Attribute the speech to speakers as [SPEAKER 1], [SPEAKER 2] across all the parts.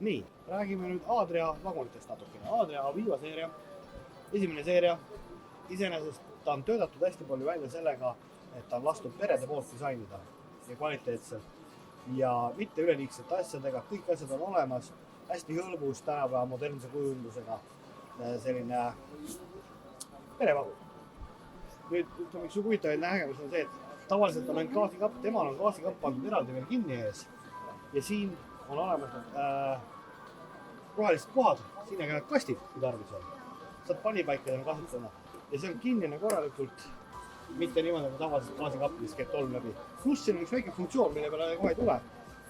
[SPEAKER 1] Nii, räägime nüüd Adria vagunitest natukene. Adria Aviva seeria, esimene seeria. Iseenesest ta on töötatud hästi palju välja sellega, et ta on lastud perede poolt disainida ja kvaliteetselt. Ja mitte üleliigsete asjadega, kõik asjad on olemas. Hästi hõlbus, tänapäeva modernse kujundusega selline perevagun. Nüüd, ütleme, üks huvitavaid nägemus on see, et tavaliselt on ainult gaasikapp, temal on gaasikapp pandud eraldi veel kinni ees. Ja siin on olemas rohelised kohad, sinna käivad kastid, kui tarvis on. Saad panipaikadena kasutada. Ja see on kinnine korralikult, mitte niimoodi nagu tavaliselt gaasikapis käib tolm läbi. Plus siin on üks väike funktsioon, mille peale kohe ei tule.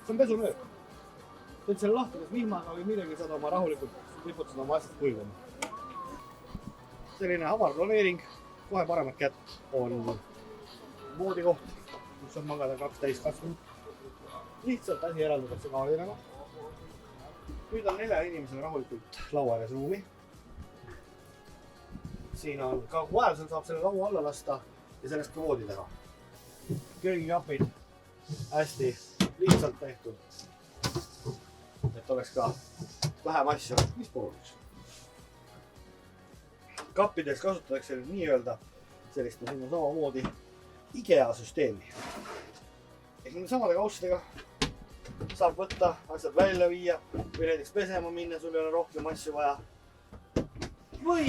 [SPEAKER 1] See on pesunöör. Teed selle lahti, kas vihmaga või midagi saad oma rahulikult liputada oma asjad kuivama. Selline avar planeering, kohe paremat kätt on voodikoht, kus on magada 2 täiskasvanut. Lihtsalt asi eraldatakse kaardinaga. Nüüd on 4 inimesele rahulikult laua ääres ruumi. Siin on ka vajadusel saab selle laua alla lasta ja sellest ka voodi teha. Köögikapid hästi lihtsalt tehtud, et oleks ka vähem asju, mis pooluks. Kappides kasutatakse nii-öelda sellist sinna samamoodi IKEA süsteemi. Ehk nende samade kaustidega saab võtta, asjad välja viia või näiteks pesema minna, sul ei ole rohkem asju vaja. Või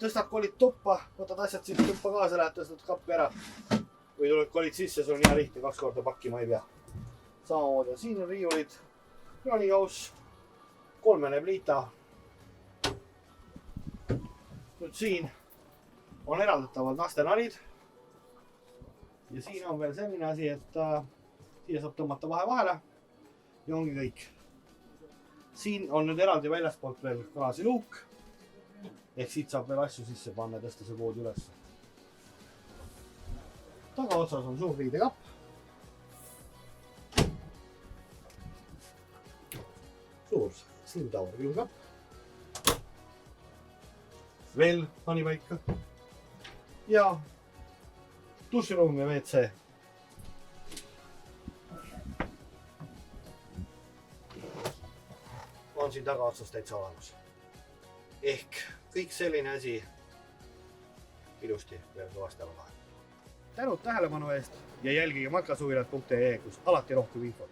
[SPEAKER 1] tõstad kolid tuppa, võtad asjad siit tuppa kaasa, lähed tõstad kappi ära. Või tuled kolid sisse, sul on hea lihtne 2 korda pakkima ei pea. Samamoodi, siin on riiulid, kraanikaus, 3 pliita. Nüüd siin on eraldatavad nastenalid. Ja siin on veel selline asi, et siia saab tõmmata vahele ja ongi kõik. Siin on nüüd eraldi väljaspoolt veel klaasiluuk. Ehk siit saab veel asju sisse panna ja tõsta see voodi üles. Tagaotsas on suur riidekapp. Suur Slim Tower külmkapp. Veel panipaika. Ja duširuum ja WC. On siin tagaotsas täitsa olemas. Ehk kõik selline asi ilusti veel kõvasti ära lahendada. Tänud tähelepanu eest ja jälgige matkasuvilat.ee, kus alati rohkem infot.